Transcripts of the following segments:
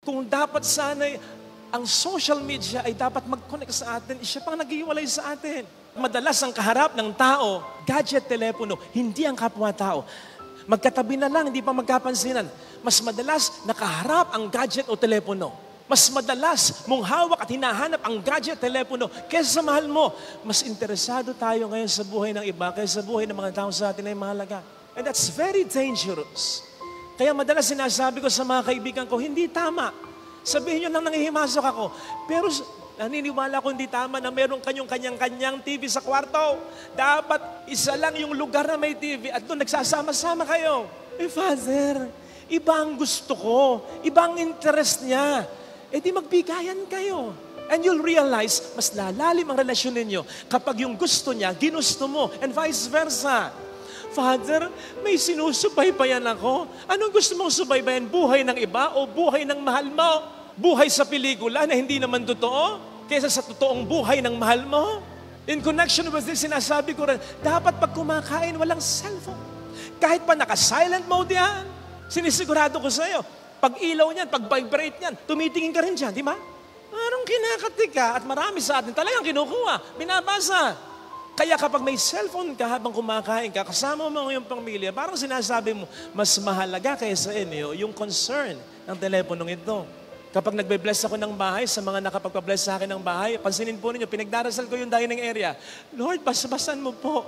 Kung dapat sana'y ang social media ay dapat mag-connect sa atin, siya pang nag-iwalay sa atin. Madalas ang kaharap ng tao, gadget, telepono, hindi ang kapwa-tao. Magkatabi na lang, hindi pa magkapansinan. Mas madalas nakaharap ang gadget o telepono. Mas madalas mong hawak at hinahanap ang gadget, telepono, kaysa sa mahal mo. Mas interesado tayo ngayon sa buhay ng iba kaysa sa buhay ng mga tao sa atin ay mahalaga. And that's very dangerous. Kaya madalas sinasabi ko sa mga kaibigan ko, hindi tama. Sabihin nyo lang nangihimasok ako. Pero naniniwala ko hindi tama na meron kanyang kanyang TV sa kwarto. Dapat isa lang yung lugar na may TV at doon nagsasama-sama kayo. Father, iba ang gusto ko. Iba ang interest niya. Di magbigayan kayo. And you'll realize, mas lalalim ang relasyon ninyo kapag yung gusto niya, ginusto mo, and vice versa. Father, may sinusubaybayan ako. Anong gusto mong subaybayan? Buhay ng iba o buhay ng mahal mo? Buhay sa pelikula na hindi naman totoo? Kaysa sa totoong buhay ng mahal mo? In connection with this, sinasabi ko rin, dapat pag kumakain, walang cellphone. Kahit pa naka-silent mode yan, sinisigurado ko sa iyo, pag ilaw niyan, pag vibrate niyan, tumitingin ka rin dyan, di ba? Parang kinakatika at marami sa atin talagang kinukuha, binabasa. Kaya kapag may cellphone ka habang kumakain ka, kasama mo yung pamilya, parang sinasabi mo, mas mahalaga kaysa inyo yung concern ng teleponong ito. Kapag nagbe-bless ako ng bahay, sa mga nakapagpa-bless sa akin ng bahay, pansinin po ninyo, pinagdarasal ko yung dining area. Lord, basabasan mo po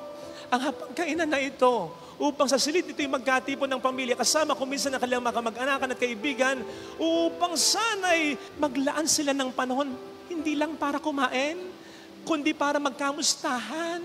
ang hapagkainan na ito upang sa silid ito'y magkatipon ng pamilya, kasama ko minsan ang kanilang makamag-anakan at kaibigan, upang sana'y maglaan sila ng panahon, hindi lang para kumain, kundi para magkamustahan,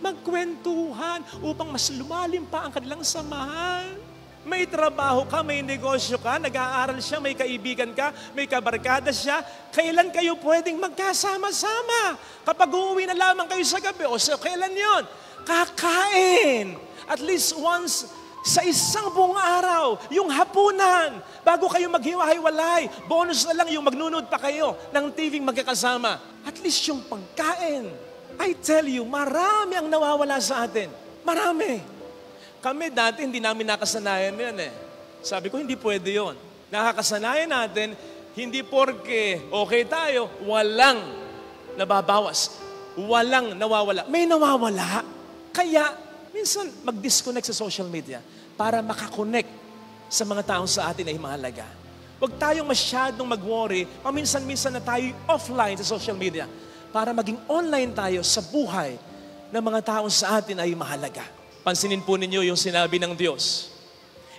magkwentuhan, upang mas lumalim pa ang kanilang samahan. May trabaho ka, may negosyo ka, nag-aaral siya, may kaibigan ka, may kabarkada siya. Kailan kayo pwedeng magkasama-sama? Kapag uuwi na lamang kayo sa gabi, o so kailan yon? Kakain! At least once sa isang buong araw, yung hapunan, bago kayo maghiwa-hiwalay, bonus na lang yung magnunood pa kayo ng TV magkakasama. At least yung pagkain. I tell you, marami ang nawawala sa atin. Marami. Kami dati, hindi namin nakasanayan yan eh. Sabi ko, hindi pwede yon. Nakakasanayan natin, hindi porke okay tayo, walang nababawas. Walang nawawala. May nawawala. Kaya, minsan mag-disconnect sa social media para makakonect sa mga taong sa atin ay mahalaga. Huwag tayong masyadong mag-worry, paminsan-minsan na tayo offline sa social media para maging online tayo sa buhay ng mga taong sa atin ay mahalaga. Pansinin po ninyo yung sinabi ng Diyos.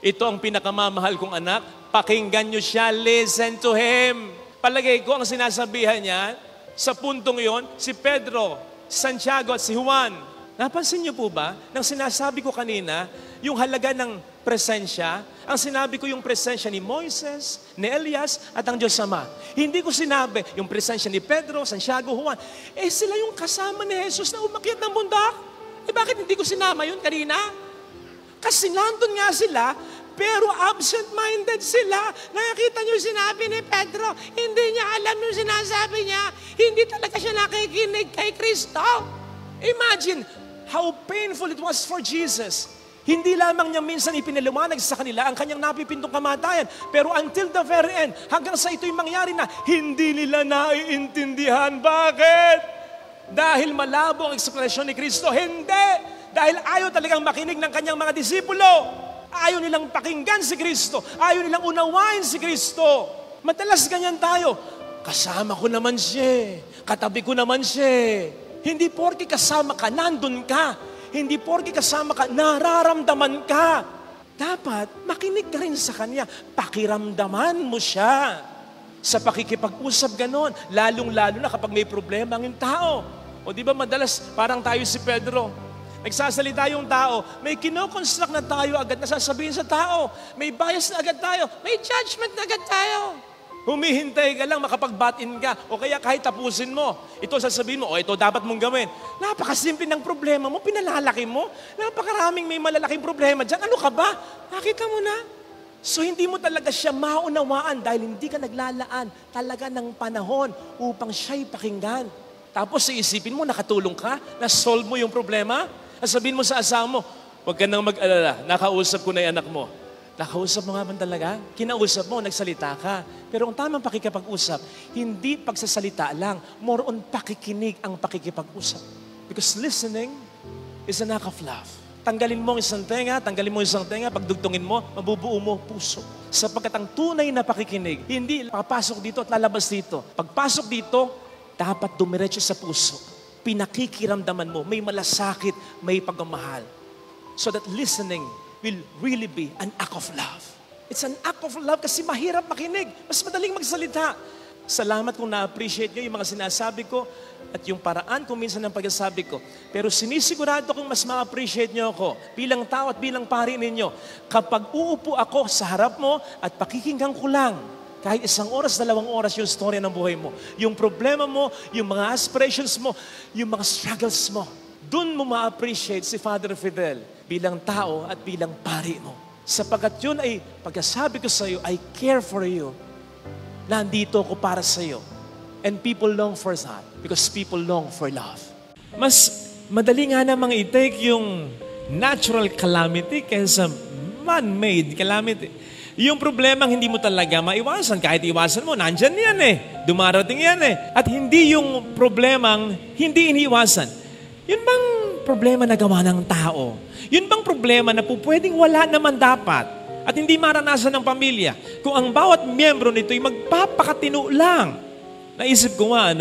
Ito ang pinakamamahal kong anak, pakinggan nyo siya, listen to Him. Palagay ko ang sinasabihan niya, sa puntong yon, si Pedro, Santiago at si Juan. Napansin niyo po ba, nang sinasabi ko kanina, yung halaga ng presensya, ang sinabi ko yung presensya ni Moises, ni Elias, at ang Diyos Ama. Hindi ko sinabi yung presensya ni Pedro, Santiago, Juan. Sila yung kasama ni Jesus na umakyat ng bundok. Bakit hindi ko sinama yun kanina? Kasi nandun nga sila, pero absent-minded sila. Nakakita niyo sinabi ni Pedro, hindi niya alam yung sinasabi niya. Hindi talaga siya nakikinig kay Kristo. Imagine how painful it was for Jesus. Hindi lamang niya minsan ipinaliwanag sa kanila ang kanyang napipintong kamatayan. Pero until the very end, hanggang sa ito'y mangyari na, hindi nila naiintindihan. Bakit? Dahil malabo ang eksplanasyon ni Kristo? Hindi! Dahil ayaw talagang makinig ng kanyang mga disipulo. Ayaw nilang pakinggan si Kristo. Ayaw nilang unawain si Kristo. Madalas ganyan tayo. Kasama ko naman siya. Katabi ko naman siya. Hindi porke kasama ka, nandun ka. Hindi porke kasama ka, nararamdaman ka. Dapat makinig ka rin sa Kanya. Pakiramdaman mo siya. Sa pakikipag-usap ganon, lalong-lalo na kapag may problema ang tao. O di ba madalas parang tayo si Pedro, nagsasalita yung tao, may kinoconstruct na tayo agad na sasabihin sa tao, may bias na agad tayo, may judgment na agad tayo. Humihintay ka lang makapag-butt-in ka, o kaya kahit tapusin mo, ito sasabihin mo, o ito dapat mong gawin. Napakasimple ng problema mo, pinalalaki mo, napakaraming may malalaking problema dyan. Ano ka ba? Nakita mo na? So hindi mo talaga siya maunawaan dahil hindi ka naglalaan talaga ng panahon upang siya'y pakinggan. Tapos iisipin mo, nakatulong ka, na-solve mo yung problema. At sabihin mo sa asawa mo, huwag ka nang mag-alala, nakausap ko na yung anak mo. Nakausap mo nga ba talaga? Kinausap mo, nagsalita ka. Pero ang tamang pakikipag-usap, hindi pagsasalita lang, more on pakikinig ang pakikipag-usap. Because listening is an act of love. Tanggalin mo isang tenga, pagdugtungin mo, mabubuo mo puso. Sapagkat ang tunay na pakikinig, hindi papasok dito at lalabas dito. Pagpasok dito, dapat dumiretso sa puso. Pinakikiramdaman mo, may malasakit, may pagmamahal. So that listening will really be an act of love. It's an act of love kasi mahirap makinig. Mas madaling magsalita. Salamat kung na-appreciate nyo yung mga sinasabi ko at yung paraan kung minsan ng pagsasabi ko. Pero sinisigurado kong mas ma-appreciate nyo ako bilang tao at bilang pari ninyo. Kapag uupo ako sa harap mo at pakikinggan ko lang, kahit 1 oras, 2 oras yung storya ng buhay mo, yung problema mo, yung mga aspirations mo, yung mga struggles mo, doon mo ma-appreciate si Father Fidel bilang tao at bilang pari mo. Sapagkat yun ay pagkasabi ko sa iyo, I care for you. Nandito ako para sa iyo. And people long for that because people long for love. Mas madali nga namang i-take yung natural calamity kaysa man-made calamity. Yung problema hindi mo talaga maiwasan. Kahit iwasan mo, nandyan yan Dumarating yan At hindi yung problemang hindi iniiwasan. Yun bang problema na gawa ng tao? Yun bang problema na pwedeng wala naman dapat at hindi maranasan ng pamilya? Kung ang bawat miyembro nito ay magpapakatino lang. Naisip ko nga,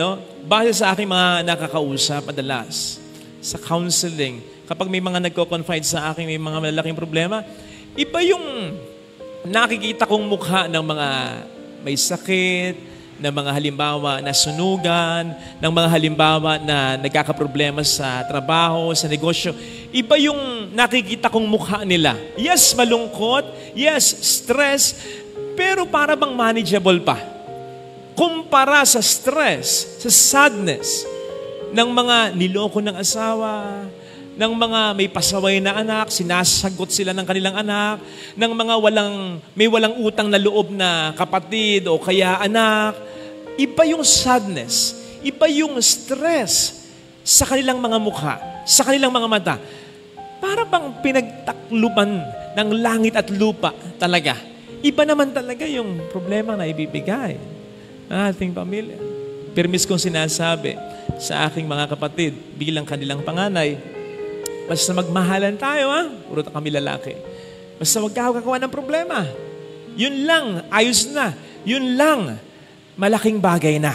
base sa aking mga nakakausap madalas, sa counseling, kapag may mga nagko-confide sa akin, may mga malalaking problema, iba yung nakikita kong mukha ng mga may sakit, ng mga halimbawa na sunugan, ng mga halimbawa na nagkakaproblema sa trabaho, sa negosyo. Iba yung nakikita kong mukha nila. Yes, malungkot. Yes, stress. Pero para bang manageable pa. Kumpara sa stress, sa sadness, ng mga niloko ng asawa, ng mga may pasaway na anak, sinasagot sila ng kanilang anak, ng mga may walang utang na loob na kapatid o kaya anak. Iba yung sadness, iba yung stress sa kanilang mga mukha, sa kanilang mga mata. Para bang pinagtakluban ng langit at lupa talaga. Iba naman talaga yung problema na ibibigay ng ating pamilya. Permis kong sinasabi sa aking mga kapatid bilang kanilang panganay, basta magmahalan tayo puro kami lalaki. Basta wag ka gagawa ng problema. Yun lang, ayos na. Yun lang, malaking bagay na.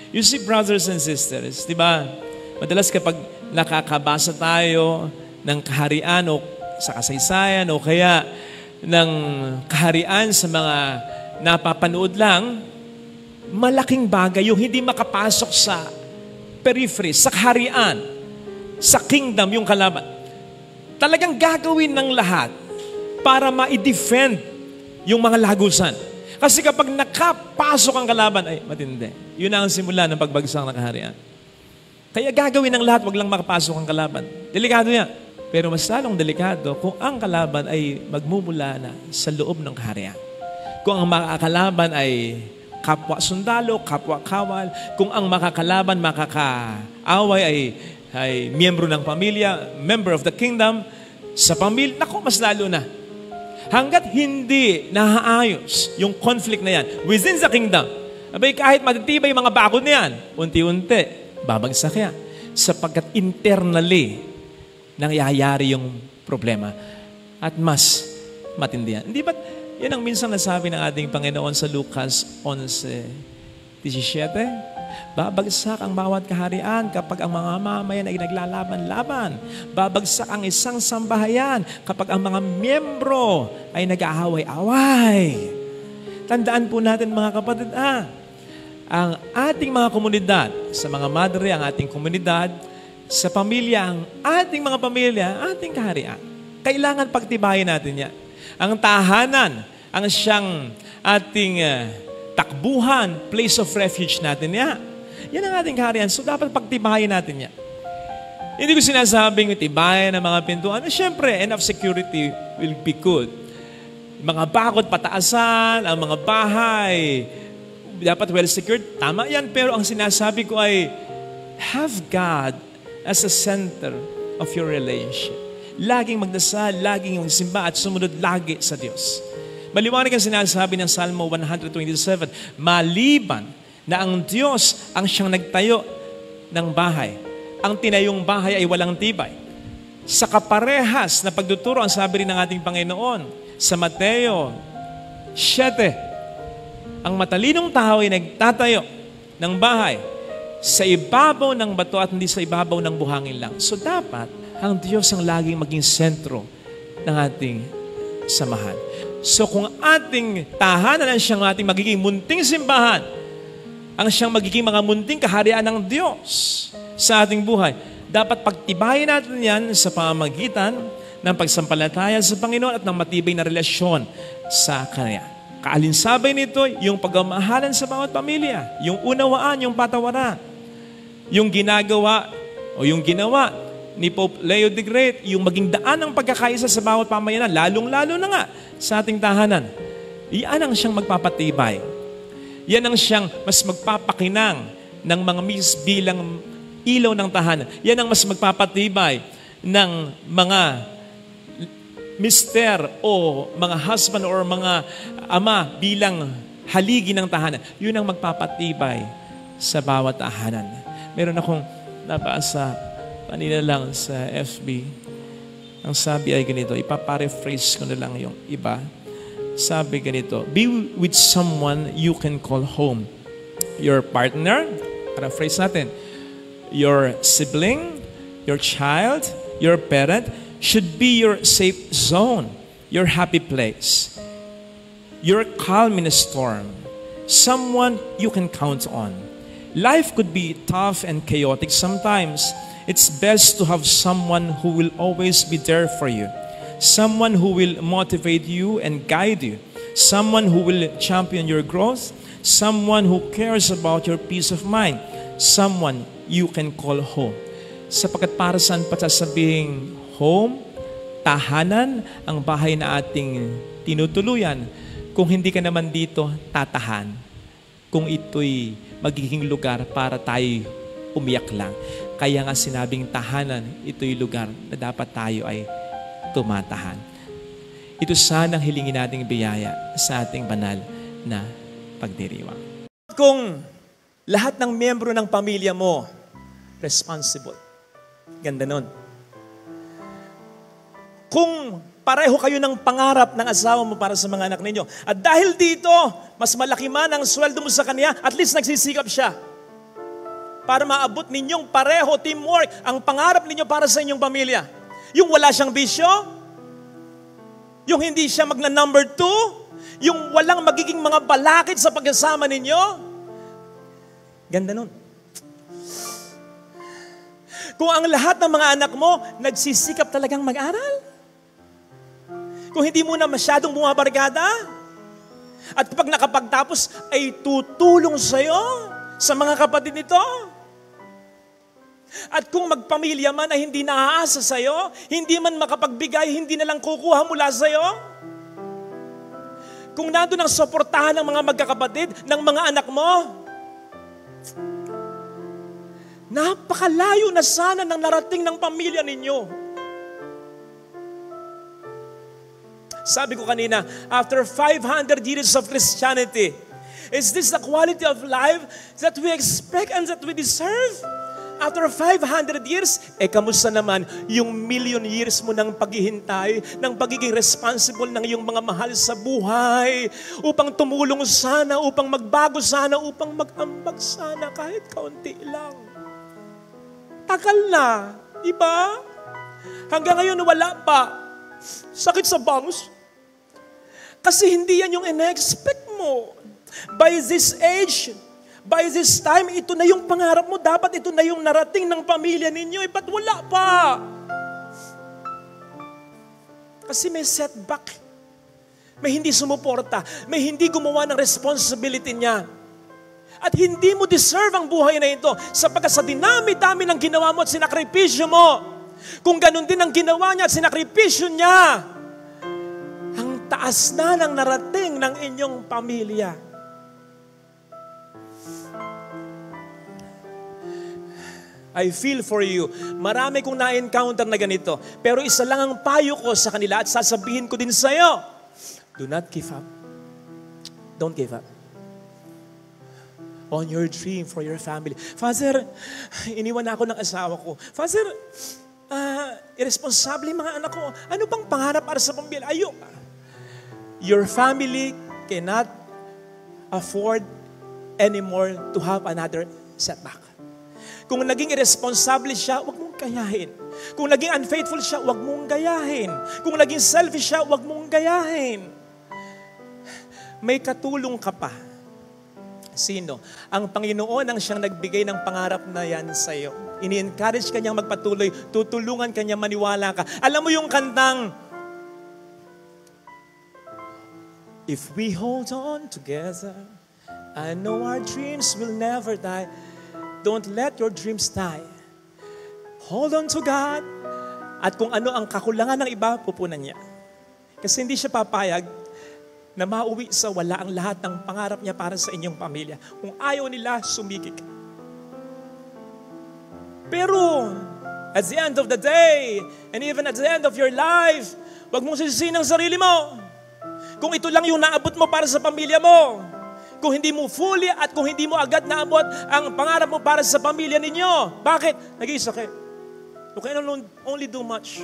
You see, brothers and sisters, di ba, madalas kapag nakakabasa tayo ng kaharian o sa kasaysayan o kaya ng kaharian sa mga napapanood lang, malaking bagay yung hindi makapasok sa periphery, sa kaharian, sa kingdom, yung kalaban. Talagang gagawin ng lahat para ma-defend yung mga lagusan. Kasi kapag nakapasok ang kalaban, ay matindi. Yun ang simula ng pagbagsak ng kaharian. Kaya gagawin ng lahat, wag lang makapasok ang kalaban. Delikado yan. Pero mas lalong delikado kung ang kalaban ay magmumula na sa loob ng kaharian. Kung ang makakalaban ay kapwa sundalo, kapwa kawal, kung ang makakalaban, makakaaway ay miyembro ng pamilya, member of the kingdom, sa pamilya, naku, mas lalo na. Hanggat hindi nahaayos yung conflict na yan within the kingdom, abay kahit matitibay yung mga bakod na yan, unti-unti, babagsak yan. Sapagkat internally, nangyayari yung problema. At mas matindi yan. Hindi ba't yan ang minsan nasabi ng ating Panginoon sa Lucas 11:17? Babagsak ang bawat kaharian kapag ang mga mamayan ay naglalaban-laban. Babagsak ang isang sambahayan kapag ang mga miyembro ay nag-aaway-away. Tandaan po natin mga kapatid, ang ating mga komunidad, sa mga madre, ang ating komunidad, sa pamilya, ang ating mga pamilya, ating kaharian. Kailangan pagtibayin natin yan. Ang tahanan, ang siyang ating takbuhan, place of refuge natin yan. Yan ang ating kaharian. So, dapat pagtibayin natin yan. Hindi ko sinasabing tibayan ng mga pintuan. Siyempre, enough security will be good. Mga bakod pataasan, ang mga bahay, dapat well secured. Tama yan. Pero ang sinasabi ko ay, have God as a center of your relationship. laging magdasal, laging magsimba at sumunod lagi sa Diyos. Maliwanag ang sinasabi ng Salmo 127, maliban na ang Diyos ang siyang nagtayo ng bahay. Ang tinayong bahay ay walang tibay. Sa kaparehas na pagtuturo, ang sabi rin ng ating Panginoon sa Mateo 7, ang matalinong tao ay nagtatayo ng bahay sa ibabaw ng bato at hindi sa ibabaw ng buhangin lang. So dapat, ang Diyos ang laging maging sentro ng ating samahan. So kung ating tahanan ang siyang ating magiging munting simbahan, ang siyang magiging mga munting kaharian ng Diyos sa ating buhay, dapat pagtibayin natin yan sa pamamagitan ng pagsampalataya sa Panginoon at ng matibay na relasyon sa Kanya. Kaalinsabay nito, yung pagmamahalan sa bawat pamilya, yung unawaan, yung patawaran, yung ginagawa o yung ginawa ni Pope Leo the Great, yung maging daan ng pagkakaisa sa bawat pamayanan, lalong-lalo na nga sa ating tahanan. Iyan ang siyang magpapatibay. Yan ang siyang mas magpapakinang ng mga bilang ilaw ng tahanan. Yan ang mas magpapatibay ng mga mister o mga husband or mga ama bilang haligi ng tahanan. Yun ang magpapatibay sa bawat tahanan. Meron akong nabasa kanina lang sa FB. Ang sabi ay ganito, ipaparephrase ko na lang yung iba. Sabi ganito, be with someone you can call home. Your partner, paraphrase natin, your sibling, your child, your parent, should be your safe zone, your happy place, your calm in a storm, someone you can count on. Life could be tough and chaotic sometimes. It's best to have someone who will always be there for you, someone who will motivate you and guide you, someone who will champion your growth, someone who cares about your peace of mind, someone you can call home. Sapagkat para saan pa sasabing home, tahanan, ang bahay na ating tinutuluyan, kung hindi ka naman dito, tatahan. Kung ito'y magiging lugar para tayo umiyak lang. Kaya nga sinabing tahanan, ito'y lugar na dapat tayo ay tumatahan. Ito sanang hilingin nating biyaya sa ating banal na pagdiriwang. Kung lahat ng miyembro ng pamilya mo, responsible. Ganda nun. Kung pareho kayo ng pangarap ng asawa mo para sa mga anak ninyo, at dahil dito, mas malaki man ang sweldo mo sa kanya, at least nagsisikap siya para maabot ninyong pareho, teamwork, ang pangarap ninyo para sa inyong pamilya. Yung wala siyang bisyo, yung hindi siya magna-number 2, yung walang magiging mga balakid sa pagkasama ninyo. Ganda nun. Kung ang lahat ng mga anak mo nagsisikap talagang mag-aral, kung hindi mo na masyadong bumabarkada, at kapag nakapagtapos ay tutulong sa'yo, sa mga kapatid nito. At kung magpamilya man ay hindi naaasa sa'yo, hindi man makapagbigay, hindi na lang kukuha mula sa'yo. Kung nandun ang suportahan ng mga magkakapatid, ng mga anak mo, napakalayo na sana ng narating ng pamilya ninyo. Sabi ko kanina, after 500 years of Christianity, is this the quality of life that we expect and that we deserve? After 500 years, kamusta naman yung million years mo ng paghihintay, ng pagiging responsible ng iyong mga mahal sa buhay, upang tumulong sana, upang magbago sana, upang mag-ambag sana, kahit kaunti lang. Tagal na, di ba? Hanggang ngayon wala pa. Sakit sa bangus. Kasi hindi yan yung in-expect mo. By this age, by this time, ito na yung pangarap mo. Dapat ito na yung narating ng pamilya ninyo. Ba't wala pa? Kasi may setback. May hindi sumuporta. May hindi gumawa ng responsibility niya. At hindi mo deserve ang buhay na ito sapagkat sa dinami-dami ng ginawa mo at sinakripisyo mo. Kung ganun din ang ginawa niya at sinakripisyo niya, ang taas na ng narating ng inyong pamilya. I feel for you. Marami kong na-encounter na ganito. Pero isa lang ang payo ko sa kanila at sasabihin ko din sa iyo. Do not give up. Don't give up on your dream for your family. Father, iniwan ako ng asawa ko. Father, irresponsable yung mga anak ko. Ano bang pangarap para sa pamilya? Your family cannot afford anymore to have another setback. Kung naging irresponsible siya, huwag mong gayahin. Kung naging unfaithful siya, huwag mong gayahin. Kung naging selfish siya, huwag mong gayahin. May katulong ka pa. Sino? Ang Panginoon ang siyang nagbigay ng pangarap na yan sa iyo. Ini-encourage ka niyang magpatuloy, tutulungan ka niyang maniwala ka. Alam mo yung kantang, if we hold on together, I know our dreams will never die. Don't let your dreams die. Hold on to God. At kung ano ang kakulangan ng iba, pupunan niya. Kasi hindi siya papayag na mauwi sa wala ang lahat ng pangarap niya para sa inyong pamilya. Kung ayaw nila, sumigik. Pero, at the end of the day, and even at the end of your life, huwag mong sisihin ang sarili mo. Kung ito lang yung naabot mo para sa pamilya mo, kung hindi mo fully at kung hindi mo agad naabot ang pangarap mo para sa pamilya ninyo. Bakit? Nag-iisakit. You can only do much.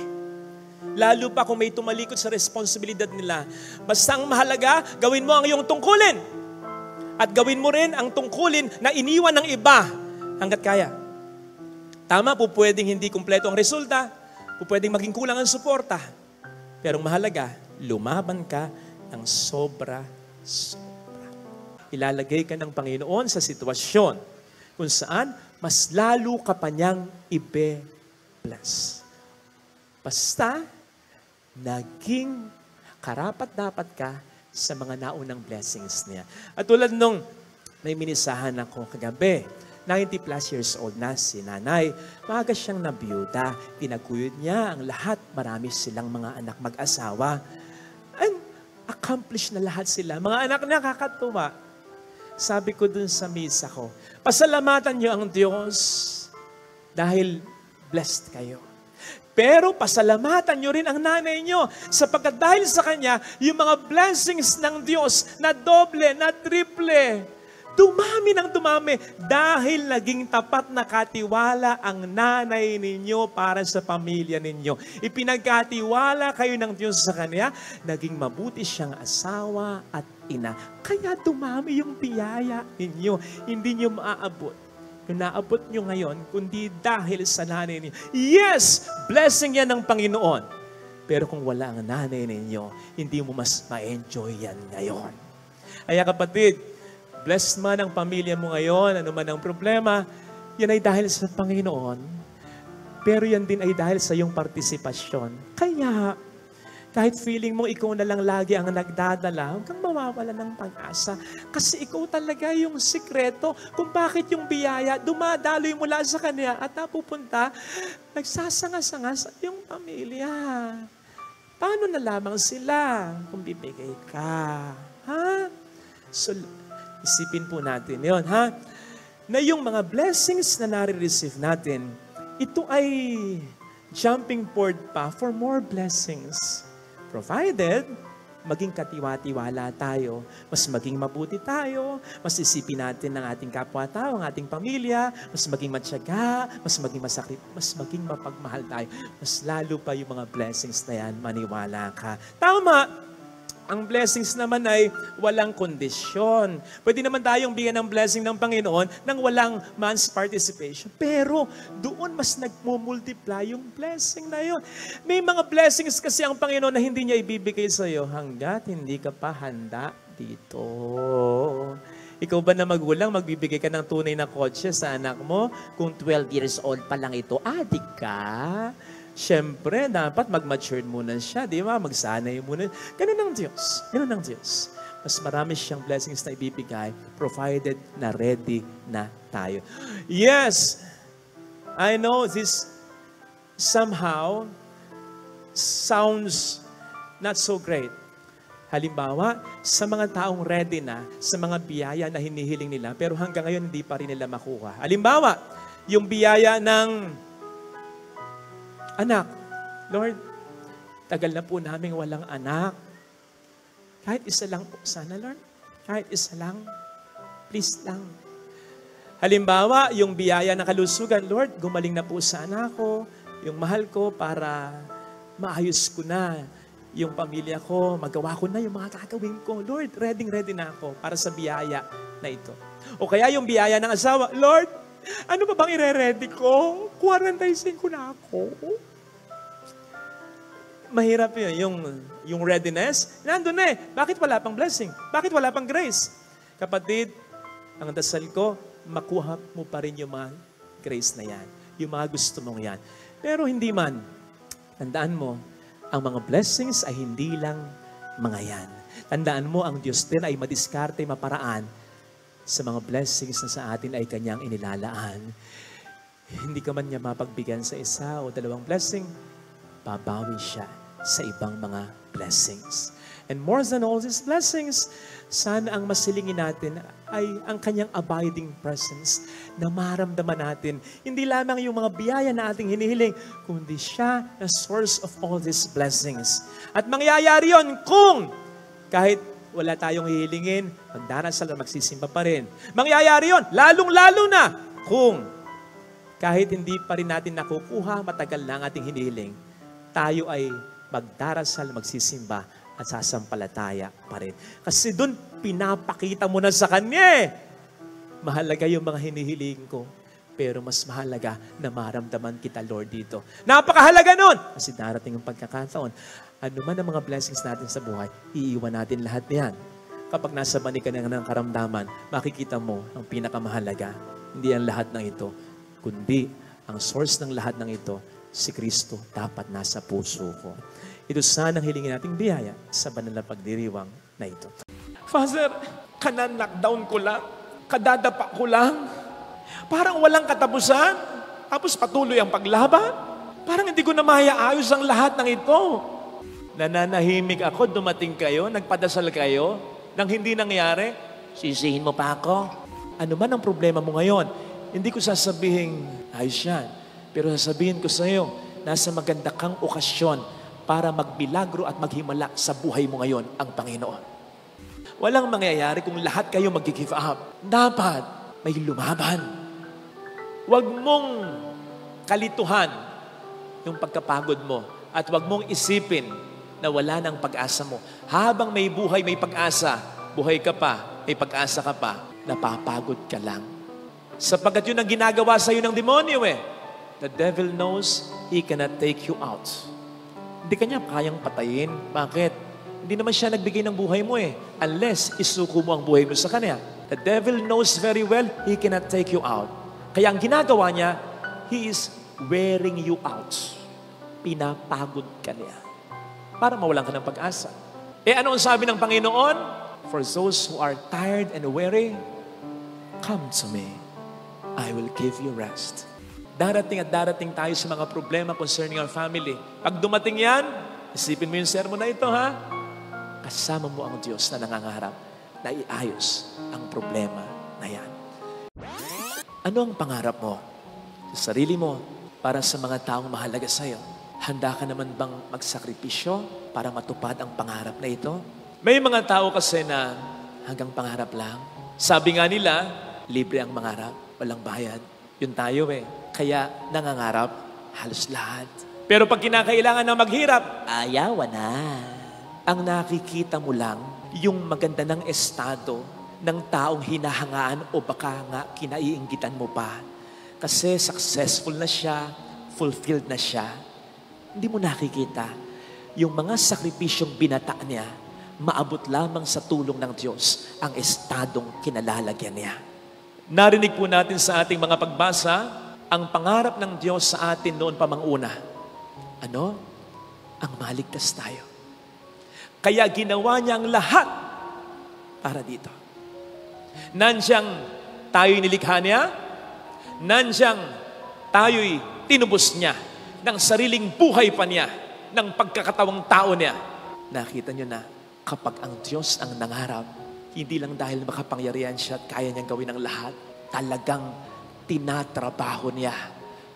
Lalo pa kung may tumalikod sa responsibilidad nila. Basta ang mahalaga, gawin mo ang iyong tungkulin. At gawin mo rin ang tungkulin na iniwan ng iba hanggat kaya. Tama po, pwedeng hindi kumpleto ang resulta. Pwedeng maging kulang ang suporta. Pero ang mahalaga, lumaban ka ng sobra. Ilalagay ka ng Panginoon sa sitwasyon kung saan mas lalo ka pa niyang ibe-bless. Basta, naging karapat-dapat ka sa mga naunang blessings niya. At tulad nung may minisahan ako kagabi, 90 plus years old na si nanay, maaga siyang nabiyuda, tinaguyod niya ang lahat, marami silang mga anak mag-asawa. And accomplished na lahat sila. Mga anak niya kakatuwa. Sabi ko dun sa misa ko, pasalamatan niyo ang Diyos dahil blessed kayo. Pero pasalamatan niyo rin ang nanay niyo sapagkat dahil sa kanya, yung mga blessings ng Diyos na doble, na triple, dumami ng dumami dahil naging tapat na katiwala ang nanay ninyo para sa pamilya ninyo. Ipinagkatiwala kayo ng Diyos sa Kanya, naging mabuti siyang asawa at ina. Kaya dumami yung biyaya ninyo. Hindi nyo maaabot. Yung naabot nyo ngayon, kundi dahil sa nanay ninyo. Yes! Blessing yan ng Panginoon. Pero kung wala ang nanay ninyo, hindi mo mas ma-enjoy yan ngayon. Kaya kapatid, blessed man ang pamilya mo ngayon, ano man ang problema, yan ay dahil sa Panginoon. Pero yan din ay dahil sa iyong partisipasyon. Kaya, kahit feeling mo ikaw na lang lagi ang nagdadala, huwag kang mawawala ng pag-asa. Kasi ikaw talaga yung sikreto kung bakit yung biyaya dumadaloy mula sa Kanya at napupunta, nagsasanga-sanga sa iyong pamilya. Paano na lamang sila kung bibigay ka? Ha? So, isipin po natin yun, ha? Na yung mga blessings na nare-receive natin, ito ay jumping board pa for more blessings. Provided, maging katiwa-tiwala tayo, mas maging mabuti tayo, mas isipin natin ng ating kapwa-tao, ang ating pamilya, mas maging matyaga, mas maging masakit, mas maging mapagmahal tayo. Mas lalo pa yung mga blessings na yan, maniwala ka. Tama! Ang blessings naman ay walang kondisyon. Pwede naman tayong bigyan ng blessing ng Panginoon nang walang man's participation. Pero doon mas nagmumultiply yung blessing na yun. May mga blessings kasi ang Panginoon na hindi niya ibibigay sa iyo hanggat hindi ka pa handa dito. Ikaw ba na magulang, magbibigay ka ng tunay na kotse sa anak mo? Kung 12 years old pa lang ito, adik ka? Siyempre, dapat mag-matured muna siya, di ba? Magsanay muna. Ganun ang Diyos. Ganun ang Diyos. Mas marami siyang blessings na ibibigay, provided na ready na tayo. Yes, I know this somehow sounds not so great. Halimbawa, sa mga taong ready na, sa mga biyaya na hinihiling nila, pero hanggang ngayon hindi pa rin nila makuha. Halimbawa, yung biyaya ng anak. Lord, tagal na po namin walang anak. Kahit isa lang po sana, Lord. Kahit isa lang. Please lang. Halimbawa, yung biyaya ng kalusugan, Lord, gumaling na po sana ako, yung mahal ko para maayos ko na yung pamilya ko, magawa ko na yung mga gagawin ko. Lord, ready na ako para sa biyaya na ito. O kaya yung biyaya ng asawa, Lord, ano ba bang ire-ready ko? 45 na ako. Mahirap yun. Yung readiness, nandun na eh. Bakit wala pang blessing? Bakit wala pang grace? Kapatid, ang dasal ko, makuha mo pa rin yung mga grace na yan. Yung mga gusto mong yan. Pero hindi man, tandaan mo, ang mga blessings ay hindi lang mga yan. Tandaan mo, ang Diyos din ay madiskarte, maparaan sa mga blessings na sa atin ay Kanyang inilalaan. Hindi ka man niya mapagbigyan sa isa o dalawang blessing, babawi siya sa ibang mga blessings. And more than all these blessings, sana ang masilingin natin ay ang Kanyang abiding presence na maramdaman natin. Hindi lamang yung mga biyaya na ating hinihiling, kundi siya na source of all these blessings. At mangyayari yon kung kahit wala tayong hihilingin, magdarasal at magsisimba pa rin. Mangyayari yon lalong-lalo na kung kahit hindi pa rin natin nakukuha, matagal na ang ating hinihiling, tayo ay magdarasal, magsisimba, at sasampalataya pa rin. Kasi doon, pinapakita mo na sa Kanya eh. Mahalaga yung mga hinihiling ko, pero mas mahalaga na maramdaman kita, Lord, dito. Napakahalaga nun! Kasi darating yung pagkakataon, ano man ang mga blessings natin sa buhay, iiwan natin lahat niyan. Kapag nasa bani ka ng karamdaman, makikita mo ang pinakamahalaga. Hindi ang lahat ng ito, kundi ang source ng lahat ng ito, si Kristo, dapat nasa puso ko. Ito sana ang hilingin nating biyaya sa banal na pagdiriwang na ito. Father, kanan-knockdown ko lang, kadadapa ko lang, parang walang katapusan, tapos patuloy ang paglaban. Parang hindi ko na mayaayos ang lahat ng ito. Nananahimik ako, dumating kayo, nagpadasal kayo, nang hindi nangyari, sisihin mo pa ako. Ano man ang problema mo ngayon, hindi ko sasabihin, ayos yan. Pero sasabihin ko sa iyo, nasa maganda kang okasyon para magbilagro at maghimala sa buhay mo ngayon ang Panginoon. Walang mangyayari kung lahat kayo mag-give up. Dapat may lumaban. Huwag mong kalituhan yung pagkapagod mo at huwag mong isipin na wala ng pag-asa mo. Habang may buhay, may pag-asa, buhay ka pa, may pag-asa ka pa, napapagod ka lang. Sapagkat yun ang ginagawa sa iyo ng demonyo eh. The devil knows he cannot take you out. Hindi kanya kayang patayin. Bakit? Hindi naman siya nagbigay ng buhay mo eh. Unless isuko mo ang buhay mo sa kanya. The devil knows very well he cannot take you out. Kaya ang ginagawa niya, he is wearing you out. Pinapagod ka niya. Para mawalan ka ng pag-asa. Eh ano ang sabi ng Panginoon? For those who are tired and weary, come to me. I will give you rest. Darating at darating tayo sa mga problema concerning our family. Pag dumating yan, isipin mo yung sermon na ito, ha? Kasama mo ang Diyos na nangangarap na iayos ang problema na yan. Ano ang pangarap mo? Sa sarili mo, para sa mga taong mahalaga sa'yo. Handa ka naman bang magsakripisyo para matupad ang pangarap na ito? May mga tao kasi na hanggang pangarap lang. Sabi nga nila, libre ang mangarap, walang bayad. Yun tayo eh. Kaya nangangarap halos lahat. Pero pag kinakailangan na maghirap, ayawan na. Ang nakikita mo lang, yung maganda ng estado ng taong hinahangaan o baka nga kinaiinggitan mo pa. Kasi successful na siya, fulfilled na siya. Hindi mo nakikita yung mga sakripisyong binata niya, maabot lamang sa tulong ng Diyos ang estadong kinalalagyan niya. Narinig po natin sa ating mga pagbasa, ang pangarap ng Diyos sa atin noon pa manguna. Ano? Ang maligtas tayo. Kaya ginawa niya ang lahat para dito. Nansyang tayo'y nilikha niya, nansyang tayo'y tinubos niya ng sariling buhay pa niya, ng pagkakatawang tao niya. Nakita niyo na, kapag ang Diyos ang nangarap, hindi lang dahil makapangyarihan siya at kaya niyang gawin ang lahat, talagang tinatrabaho niya,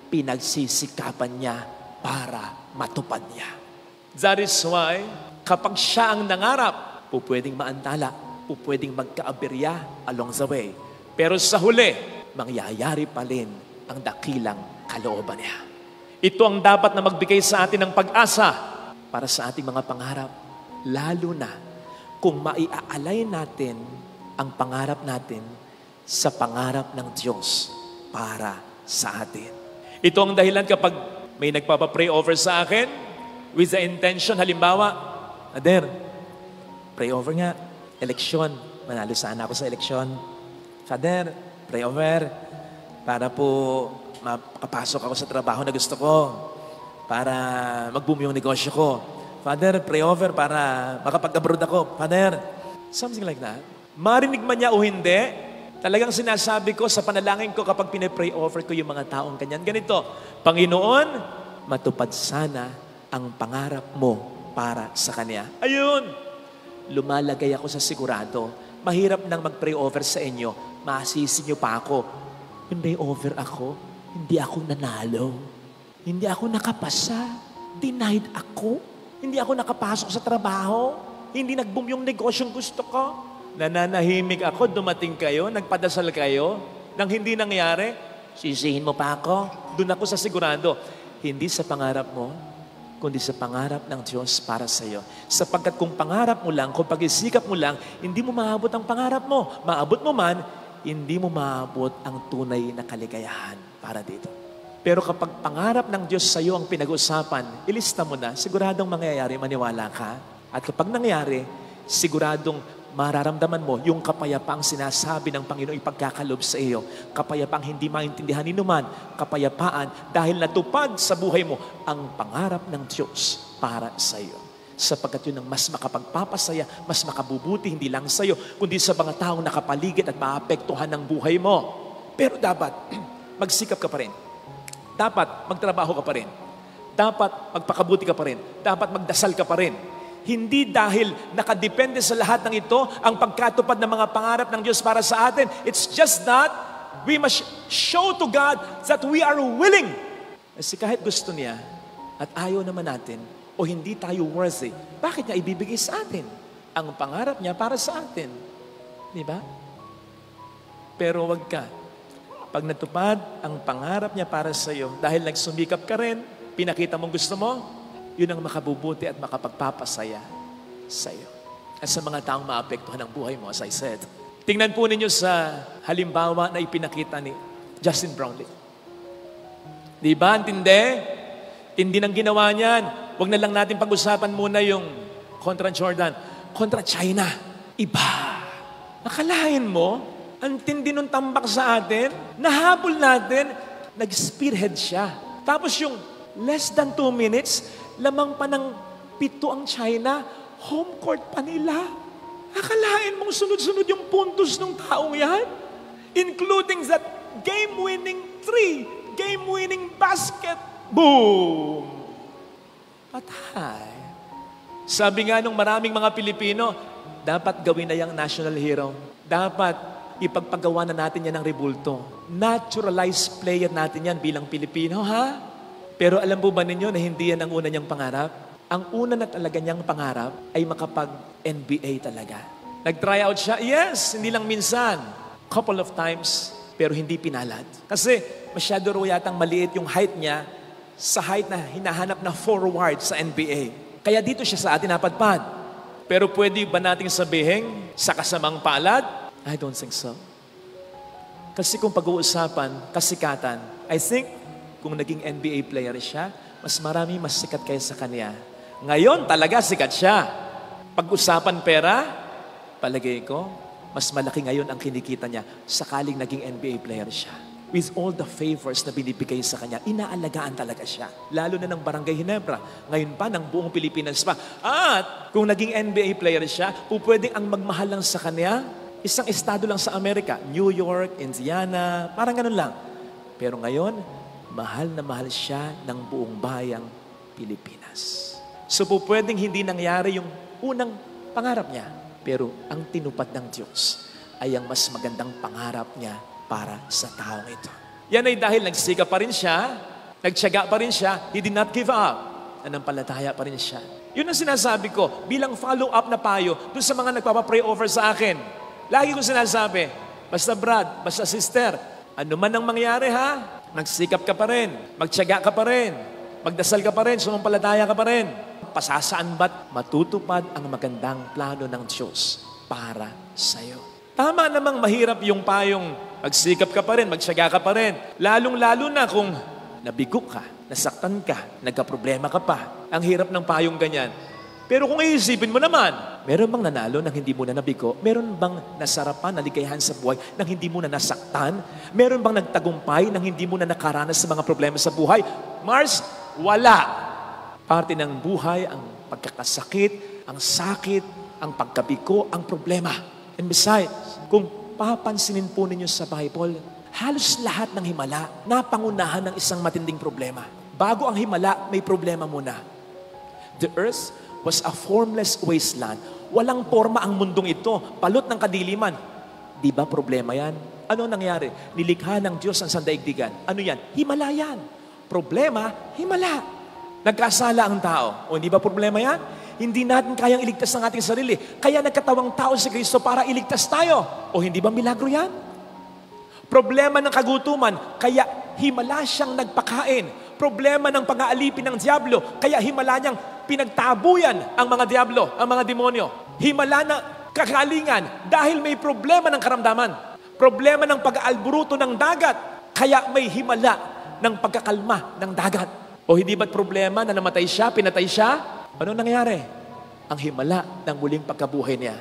pinagsisikapan niya para matupad niya. That is why, kapag siya ang nangarap, pwedeng maantala, pwedeng magkaaberya along the way. Pero sa huli, mangyayari pa rin ang dakilang kalooban niya. Ito ang dapat na magbigay sa atin ng pag-asa para sa ating mga pangarap. Lalo na kung maiaalay natin ang pangarap natin sa pangarap ng Diyos para sa atin. Ito ang dahilan kapag may nagpapapray over sa akin with the intention, halimbawa, Father, pray over nga, eleksyon. Manalo sana ako sa eleksyon. Father, pray over para po makapasok ako sa trabaho na gusto ko. Para mag-boom yung negosyo ko. Father, pray over para makapag-abroad ako. Father, something like that. Marinig man niya o hindi, talagang sinasabi ko sa panalangin ko kapag pinipray over ko yung mga taong kanyan. Ganito, Panginoon, matupad sana ang pangarap mo para sa Kanya. Ayun! Lumalagay ako sa sigurado. Mahirap nang mag-pray over sa inyo. Masisi niyo pa ako. Pray over ako, hindi ako nanalo. Hindi ako nakapasa. Denied ako. Hindi ako nakapasok sa trabaho. Hindi nag-boom yung negosyong gusto ko. Nananahimik ako, dumating kayo, nagpadasal kayo, nang hindi nangyari, sisihin mo pa ako. Doon ako sa sigurado. Hindi sa pangarap mo, kundi sa pangarap ng Diyos para sa iyo. Sapagkat kung pangarap mo lang, kung pag-isikap mo lang, hindi mo maabot ang pangarap mo. Maabot mo man, hindi mo maabot ang tunay na kaligayahan para dito. Pero kapag pangarap ng Diyos sa iyo ang pinag-usapan, ilista mo na, siguradong mangyayari, maniwala ka. At kapag nangyari, siguradong mararamdaman mo yung kapayapaang sinasabi ng Panginoon ipagkakalob sa iyo. Kapayapaang hindi maintindihan ni numan. Kapayapaan dahil natupad sa buhay mo ang pangarap ng Diyos para sa iyo. Sapagkat yun ang mas makapagpapasaya, mas makabubuti hindi lang sa iyo, kundi sa mga taong nakapaligid at maapektuhan ng buhay mo. Pero dapat magsikap ka pa rin. Dapat magtrabaho ka pa rin. Dapat magpakabuti ka pa rin. Dapat magdasal ka pa rin. Hindi dahil nakadepende sa lahat ng ito ang pagkatupad ng mga pangarap ng Diyos para sa atin. It's just that we must show to God that we are willing. Kasi kahit gusto niya at ayaw naman natin o hindi tayo worthy, bakit niya ibibigay sa atin ang pangarap niya para sa atin? Di ba? Pero wag ka. Pag natupad ang pangarap niya para sa iyo, dahil nagsumikap ka rin, pinakita mong gusto mo, yun ang makabubuti at makapagpapasaya sa iyo. At sa mga taong maapektuhan ng buhay mo, as I said. Tingnan po ninyo sa halimbawa na ipinakita ni Justin Brownlee. Di ba? Antindi? Tindi ng ginawa niyan. Huwag na lang natin pag-usapan muna yung kontra Jordan. Kontra China. Iba. Nakalain mo, ang tindi nung tambak sa atin, nahabol natin, nag-spearhead siya. Tapos yung less than 2 minutes, lamang pa ng 7 ang China, home court pa nila. Akalain mong sunod-sunod yung puntos ng taong yan? Including that game-winning 3, game-winning basket. Boom! Patay. Sabi nga nung maraming mga Pilipino, dapat gawin na yung national hero. Dapat ipagpagawa na natin yan ng rebulto. Naturalized player natin yan bilang Pilipino, ha? Pero alam po ba ninyo na hindi yan ang una niyang pangarap? Ang una na talaga niyang pangarap ay makapag-NBA talaga. Nag-try out siya? Yes, hindi lang minsan. Couple of times, pero hindi pinalad. Kasi masyado raw yatang maliit yung height niya sa height na hinahanap na forward sa NBA. Kaya dito siya sa atin napadpad. Pero pwede ba nating sabihin sa kasamang palad? I don't think so. Kasi kung pag-uusapan, kasikatan, I think kung naging NBA player siya, mas marami mas sikat kaya sa kanya. Ngayon, talaga sikat siya. Pag-usapan pera, palagay ko, mas malaki ngayon ang kinikita niya sakaling naging NBA player siya. With all the favors na binibigay sa kanya, inaalagaan talaga siya. Lalo na ng Barangay Ginebra. Ngayon pa, ng buong Pilipinas pa. At kung naging NBA player siya, pwedeng ang magmahal lang sa kanya, isang estado lang sa Amerika, New York, Indiana, parang ganun lang. Pero ngayon, mahal na mahal siya ng buong bayang Pilipinas. So pwedeng hindi nangyari yung unang pangarap niya. Pero ang tinupad ng Diyos ay ang mas magandang pangarap niya para sa taong ito. Yan ay dahil nagsikap pa rin siya, nagtiyaga pa rin siya, he did not give up. Nanampalataya pa rin siya. Yun ang sinasabi ko, bilang follow-up na payo, dun sa mga nagpapa-pray over sa akin. Lagi kong sinasabi, basta brad, basta sister, ano man ang mangyari ha, nagsikap ka pa rin, magtiyaga ka pa rin, magdasal ka pa rin, sumampalataya ka pa rin. Pasasaan ba't matutupad ang magandang plano ng Diyos para sa'yo? Tama namang mahirap yung payong magsikap ka pa rin, magtiyaga ka pa rin. Lalong-lalo na kung nabigo ka, nasaktan ka, nagka-problema ka pa. Ang hirap ng payong ganyan. Pero kung iisipin mo naman, meron bang nanalo nang hindi mo na nabigo? Meron bang nasarapan, naligayahan sa buhay nang hindi mo na nasaktan? Meron bang nagtagumpay nang hindi mo na nakaranas sa mga problema sa buhay? Mars, wala. Parte ng buhay ang pagkakasakit, ang sakit, ang pagkabigo, ang problema. And besides, kung papansinin po ninyo sa Bible, halos lahat ng himala napangunahan ng isang matinding problema. Bago ang himala, may problema muna. The earth was a formless wasteland. Walang forma ang mundong ito. Balot ng kadiliman. Di ba problema yan? Ano nangyari? Nilikha ng Diyos ang sandaigdigan. Ano yan? Himala yan. Problema, himala. Nagkasala ang tao. O hindi ba problema yan? Hindi natin kayang iligtas ang ating sarili. Kaya nagkatawang tao si Kristo para iligtas tayo. O hindi ba milagro yan? Problema ng kagutuman, kaya himala siyang nagpakain. Problema ng pang-aalipin ng diablo, kaya himala niyang pinagtabuyan ang mga diablo, ang mga demonyo. Himala na kakalingan dahil may problema ng karamdaman. Problema ng pag-aalburuto ng dagat, kaya may himala ng pagkakalma ng dagat. O hindi ba't problema na namatay siya, pinatay siya? Ano nangyari? Ang himala ng muling pagkabuhay niya.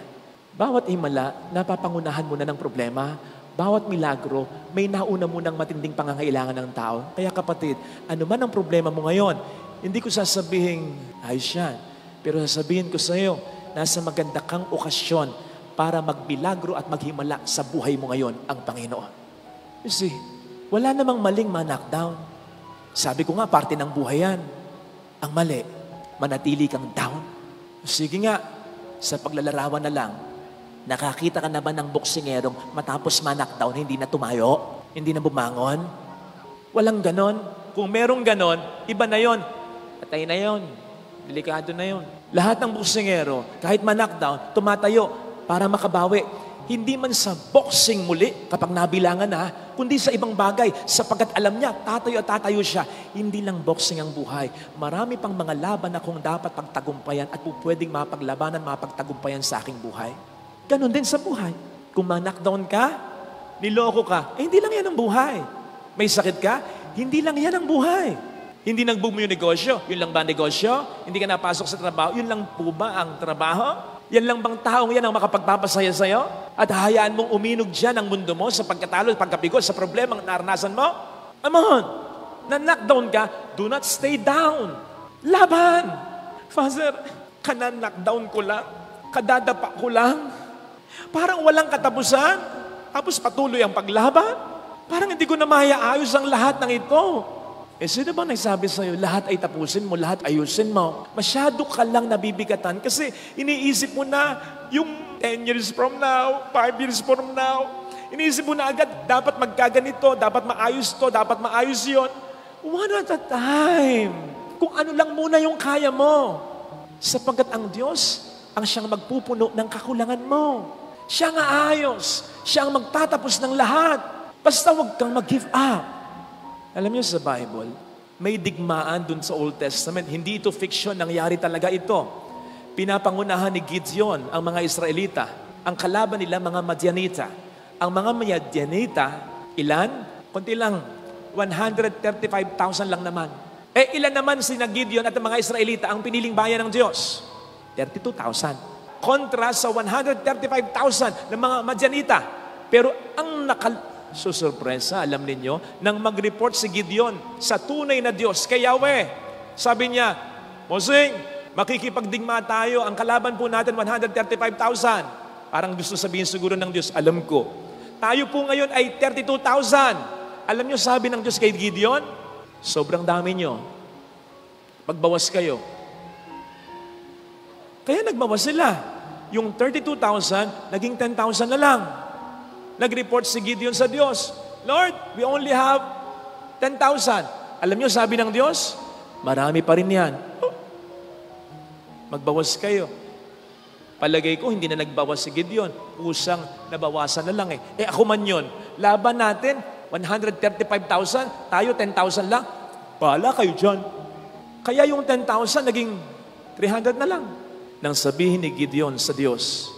Bawat himala, napapangunahan mo na ng problema. Bawat milagro, may nauna munang matinding pangangailangan ng tao. Kaya kapatid, ano man ang problema mo ngayon, hindi ko sasabihin, ayos yan. Pero sasabihin ko sa iyo, nasa maganda kang okasyon para magmilagro at maghimala sa buhay mo ngayon ang Panginoon. You see, wala namang maling ma-knockdown. Sabi ko nga, parte ng buhay yan. Ang mali, manatili kang down. Sige nga, sa paglalarawan na lang, nakakita ka na ba ng boksingerong matapos ma-knockdown, hindi na tumayo? Hindi na bumangon? Walang ganon. Kung merong ganon, iba na yon. Patay na yon. Delikado na yon. Lahat ng boksingero, kahit ma-knockdown, tumatayo para makabawi. Hindi man sa boxing muli, kapag nabilangan na, kundi sa ibang bagay, sapagkat alam niya, tatayo at tatayo siya. Hindi lang boxing ang buhay. Marami pang mga laban na kung dapat pagtagumpayan at pwedeng mapaglabanan, mapagtagumpayan sa aking buhay. Ganon din sa buhay. Kung ma-knockdown ka, niloko ka, hindi lang yan ang buhay. May sakit ka, hindi lang yan ang buhay. Hindi nag-boom yung negosyo, yun lang ba ang negosyo? Hindi ka napasok sa trabaho, yun lang po ba ang trabaho? Yan lang bang taong yan ang makapagpapasaya sa'yo? At hayaan mong uminog dyan ang mundo mo sa pagkatalo, pagkabigo, sa problemang naranasan mo? Come on! Na-knockdown ka, do not stay down. Laban! Father, kana-knockdown ko lang, kadadapa ko lang. Parang walang katapusan. Tapos patuloy ang paglaban. Parang hindi ko na mayaayos ang lahat ng ito. Sino ba nagsabi sa'yo, lahat ay tapusin mo, lahat ayusin mo? Masyado ka lang nabibigatan kasi iniisip mo na yung 10 years from now, 5 years from now, iniisip mo na agad, dapat magkaganito, dapat maayos to, dapat maayos yon. One at a time. Kung ano lang muna yung kaya mo. Sapagkat ang Diyos, ang siyang magpupuno ng kakulangan mo. Siya ang aayos. Siya ang magtatapos ng lahat. Basta huwag kang mag-give up. Alam niyo sa Bible, may digmaan dun sa Old Testament. Hindi ito fiction, nangyari talaga ito. Pinapangunahan ni Gideon ang mga Israelita. Ang kalaban nila, mga Madianita. Ang mga Madianita, ilan? Kunti lang, 135,000 lang naman. Ilan naman si Gideon at ang mga Israelita ang piniling bayan ng Diyos? 32,000. Kontra sa 135,000 ng mga Madianita. Pero ang susurpresa, alam ninyo, nang mag-report si Gideon sa tunay na Diyos, kay Yahweh. Sabi niya, Mosing, makikipagdigma tayo. Ang kalaban po natin, 135,000. Parang gusto sabihin siguro ng Diyos, alam ko. Tayo po ngayon ay 32,000. Alam niyo, sabi ng Diyos kay Gideon, sobrang dami niyo. Magbawas kayo. Kaya nagbawas sila. Yung 32,000, naging 10,000 na lang. Nag-report si Gideon sa Diyos. Lord, we only have 10,000. Alam niyo, sabi ng Diyos, marami pa rin yan. Magbawas kayo. Palagay ko, hindi na nagbawas si Gideon. Kusang nabawasan na lang eh. Ako man yun. Laban natin, 135,000. Tayo, 10,000 lang. Bahala kayo dyan. Kaya yung 10,000 naging 300 na lang. Nang sabihin ni Gideon sa Diyos,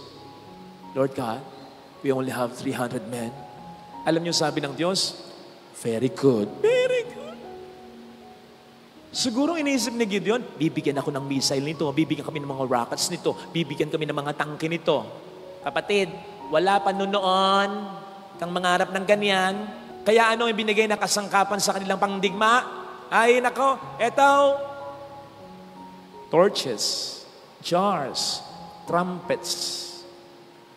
Lord God, we only have 300 men. Alam niyo sabi ng Diyos, very good. Very good. Siguro iniisip ni Gideon, bibigyan ako ng missile nito, bibigyan kami ng mga rockets nito, bibigyan kami ng mga tangke nito. Kapatid, wala pa noon kang mangarap ng ganyan. Kaya ano yung binigay na kasangkapan sa kanilang pangdigma? Ay nako, eto, torches, jars, trumpets.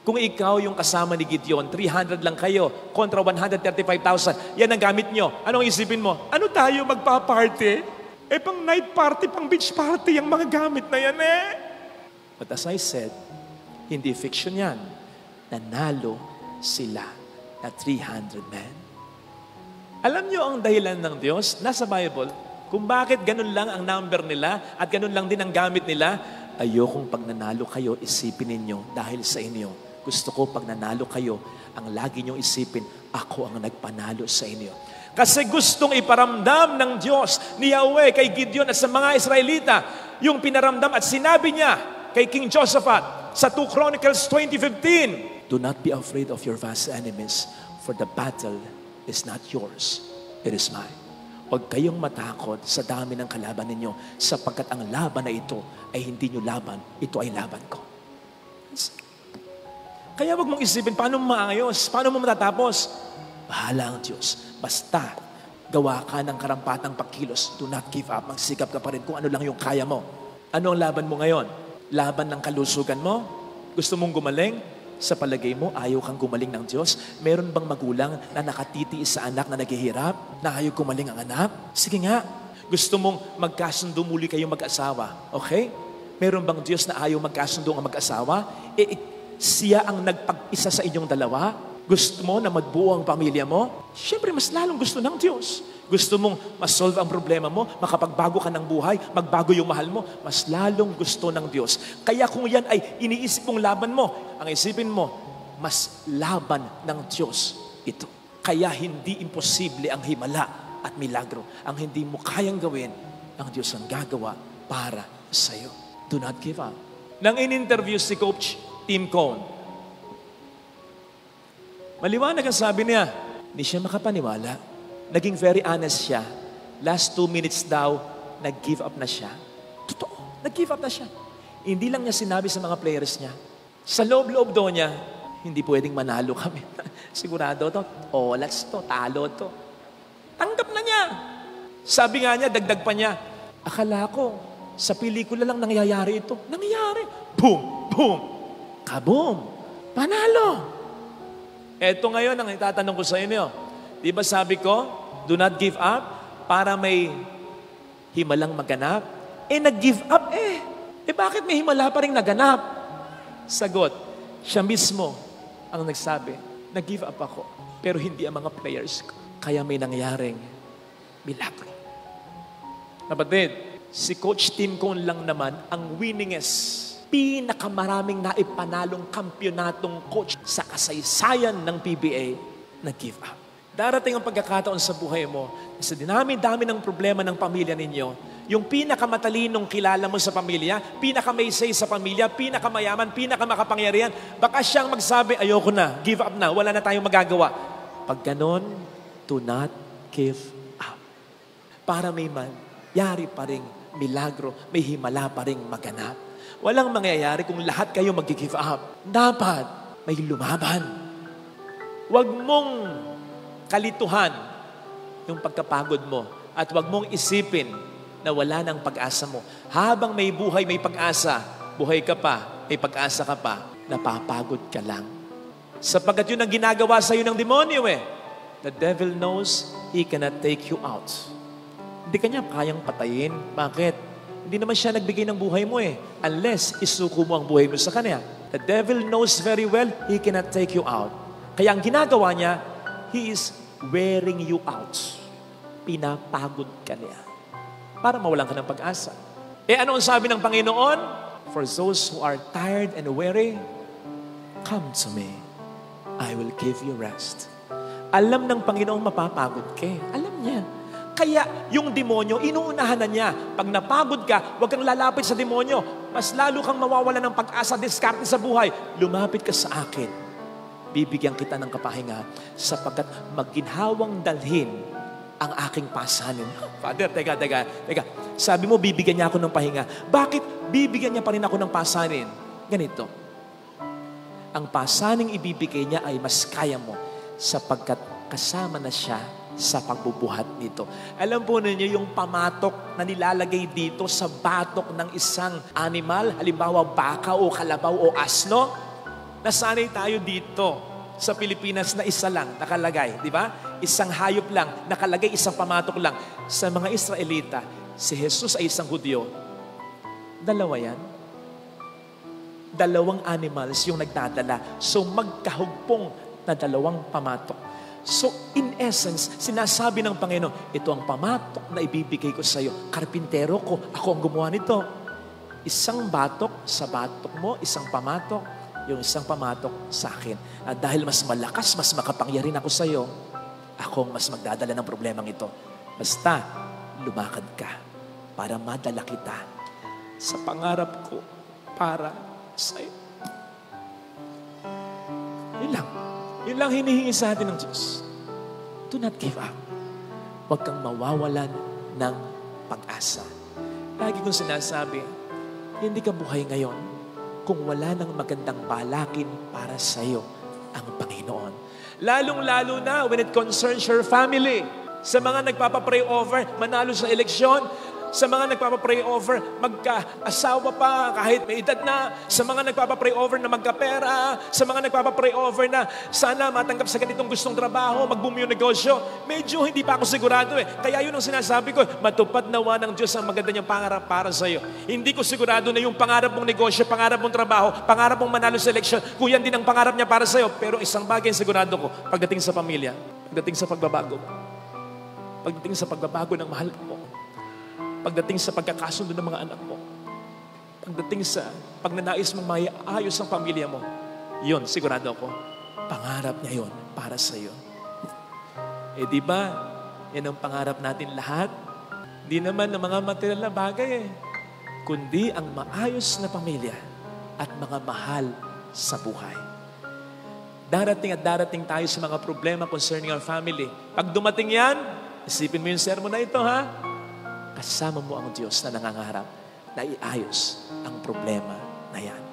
Kung ikaw yung kasama ni Gideon, 300 lang kayo kontra 135,000, yan ang gamit nyo. Anong isipin mo? Ano tayo magpa-party? Pang night party, pang beach party, yung mga gamit na yan eh. But as I said, hindi fiction yan. Nanalo sila na 300 men. Alam nyo ang dahilan ng Diyos, nasa Bible, kung bakit ganun lang ang number nila at ganun lang din ang gamit nila. Ayokong pag nanalo kayo, isipin ninyo dahil sa inyo. Gusto ko pag nanalo kayo, ang lagi nyo isipin, ako ang nagpanalo sa inyo. Kasi gustong iparamdam ng Diyos ni Yahweh kay Gideon at sa mga Israelita yung pinaramdam at sinabi niya kay King Josaphat sa 2 Chronicles 20:15, do not be afraid of your vast enemies, for the battle is not yours, it is mine. Huwag kayong matakot sa dami ng kalaban ninyo sapagkat ang laban na ito ay hindi nyo laban, ito ay laban ko. Kaya wag mong isipin, paano mo maayos? Paano mo matatapos? Bahala ang Diyos. Basta, gawa ka ng karampatang pagkilos. Do not give up. Magsikap ka pa rin kung ano lang yung kaya mo. Ano ang laban mo ngayon? Laban ng kalusugan mo? Gusto mong gumaling? Sa palagay mo, ayaw kang gumaling ng Diyos? Meron bang magulang na nakatitiis sa anak na naghihirap? Na ayaw gumaling ang anak? Sige nga. Gusto mong magkasundo muli kayong mag-asawa? Okay? Meron bang Diyos na ayaw magkasundo ang mag-asawa? Siya ang nagpag-isa sa inyong dalawa? Gusto mo na magbuo ang pamilya mo? Siyempre, mas lalong gusto ng Diyos. Gusto mong masolve ang problema mo, makapagbago ka ng buhay, magbago yung mahal mo, mas lalong gusto ng Diyos. Kaya kung yan ay iniisip mong laban mo, ang isipin mo, mas laban ng Diyos ito. Kaya hindi imposible ang himala at milagro. Ang hindi mo kayang gawin, ang Diyos ang gagawa para sa iyo. Do not give up. Nang in-interview si Coach Tim Cone, maliwanag ang sabi niya, hindi siya makapaniwala. Naging very honest siya. Last 2 minutes daw, nag-give up na siya. Totoo, nag-give up na siya. Hindi lang niya sinabi sa mga players niya. Sa loob-loob daw niya, hindi pwedeng manalo kami. Sigurado to, olats to, talo to. Tanggap na niya. Sabi nga niya, dagdag pa niya, akala ko, sa pelikula lang nangyayari ito. Nangyayari. Boom! Boom! Kaboom! Panalo! Eto ngayon ang itatanong ko sa inyo. Di ba sabi ko, do not give up para may himalang maganap? Nag-give up bakit may himala pa rin naganap? Sagot, siya mismo ang nagsabi, nag-give up ako, pero hindi ang mga players ko. Kaya may nangyaring milagro. Kapatid, si Coach Tim Cone lang naman ang winningest, pinakamaraming naipanalong kampyonatong coach sa kasaysayan ng PBA na give up. Darating ang pagkakataon sa buhay mo, sa dinami-dami ng problema ng pamilya ninyo, yung pinakamatalinong kilala mo sa pamilya, pinakamaysay sa pamilya, pinakamayaman, pinakamakapangyarihan, baka siyang magsabi, ayoko na, give up na, wala na tayong magagawa. Pag ganon, do not give up. Para may mangyari pa ring milagro, may himala pa ring maganap. Walang mangyayari kung lahat kayo mag-give up. Dapat may lumaban. Huwag mong kalituhan yung pagkapagod mo at huwag mong isipin na wala ng pag-asa mo. Habang may buhay, may pag-asa, buhay ka pa, may pag-asa ka pa, napapagod ka lang. Sapagkat yun ang ginagawa sa iyo ng demonyo The devil knows he cannot take you out. Hindi kanya kayang patayin. Bakit? Hindi naman siya nagbigay ng buhay mo unless isuko mo ang buhay mo sa kanya. The devil knows very well he cannot take you out. Kaya ang ginagawa niya, he is wearing you out. Pinapagod ka niya para mawalan ka ng pag-asa. Ano ang sabi ng Panginoon? For those who are tired and weary, come to me. I will give you rest. Alam ng Panginoon mapapagod ka. Alam niya. Kaya yung demonyo, inuunahan na niya. Pag napagod ka, huwag kang lalapit sa demonyo. Mas lalo kang mawawala ng pag-asa, diskarte sa buhay. Lumapit ka sa akin. Bibigyan kita ng kapahinga sapagkat maginhawang dalhin ang aking pasanin. Father, teka. Sabi mo, bibigyan niya ako ng pahinga. Bakit bibigyan niya pa rin ako ng pasanin? Ganito. Ang pasaning ibibigay niya ay mas kaya mo sapagkat kasama na siya sa pagbubuhat nito. Alam po ninyo yung pamatok na nilalagay dito sa batok ng isang animal, halimbawa baka o kalabaw o asno, nasanay tayo dito sa Pilipinas na isa lang nakalagay, di ba? Isang hayop lang, nakalagay isang pamatok lang. Sa mga Israelita, si Jesus ay isang Hudyo. Dalawa yan. Dalawang animals yung nagdadala. So magkahugpong na dalawang pamatok. So, in essence, sinasabi ng Panginoon, ito ang pamatok na ibibigay ko sa iyo. Karpintero ko, ako ang gumawa nito. Isang batok sa batok mo, isang pamatok, yung isang pamatok sa akin. At dahil mas malakas, mas makapangyarihan ako sa iyo, ako ang mas magdadala ng problemang ito. Basta, lumakad ka para madala kita sa pangarap ko para sa iyo. Yun lang. Yun lang hinihingi sa atin ng Diyos. Do not give up. Huwag kang mawawalan ng pag-asa. Lagi kong sinasabi, hindi ka buhay ngayon kung wala nang magandang balakin para sa iyo ang Panginoon. Lalong-lalo na when it concerns your family. Sa mga nagpapapray over, manalo sa eleksyon. Sa mga nagpapapray over, magka-asawa pa kahit may edad na. Sa mga nagpapapray over na magkapera. Sa mga nagpapapray over na sana matanggap sa ganitong gustong trabaho, mag-boom yung negosyo. Medyo hindi pa ako sigurado eh. Kaya yun ang sinasabi ko, matupad nawa ng Diyos ang maganda niyang pangarap para sa iyo. Hindi ko sigurado na yung pangarap mong negosyo, pangarap mong trabaho, pangarap mong manalo sa eleksyon, kung yan din ang pangarap niya para sa iyo. Pero isang bagay sigurado ko, pagdating sa pamilya, pagdating sa pagbabago, pagdating sa pagbabago ng mahal mo, pagdating sa pagkakasundo ng mga anak mo, pagdating sa pagnanais mong maayos ang pamilya mo, yun, sigurado ako, pangarap niya yun para sa iyo. Di ba, yan ang pangarap natin lahat. Di naman ng mga material na bagay kundi ang maayos na pamilya at mga mahal sa buhay. Darating at darating tayo sa mga problema concerning our family. Pag dumating yan, isipin mo yung sermon na ito, ha? Kasama mo ang Diyos na nangangarap na iayos ang problema na yan.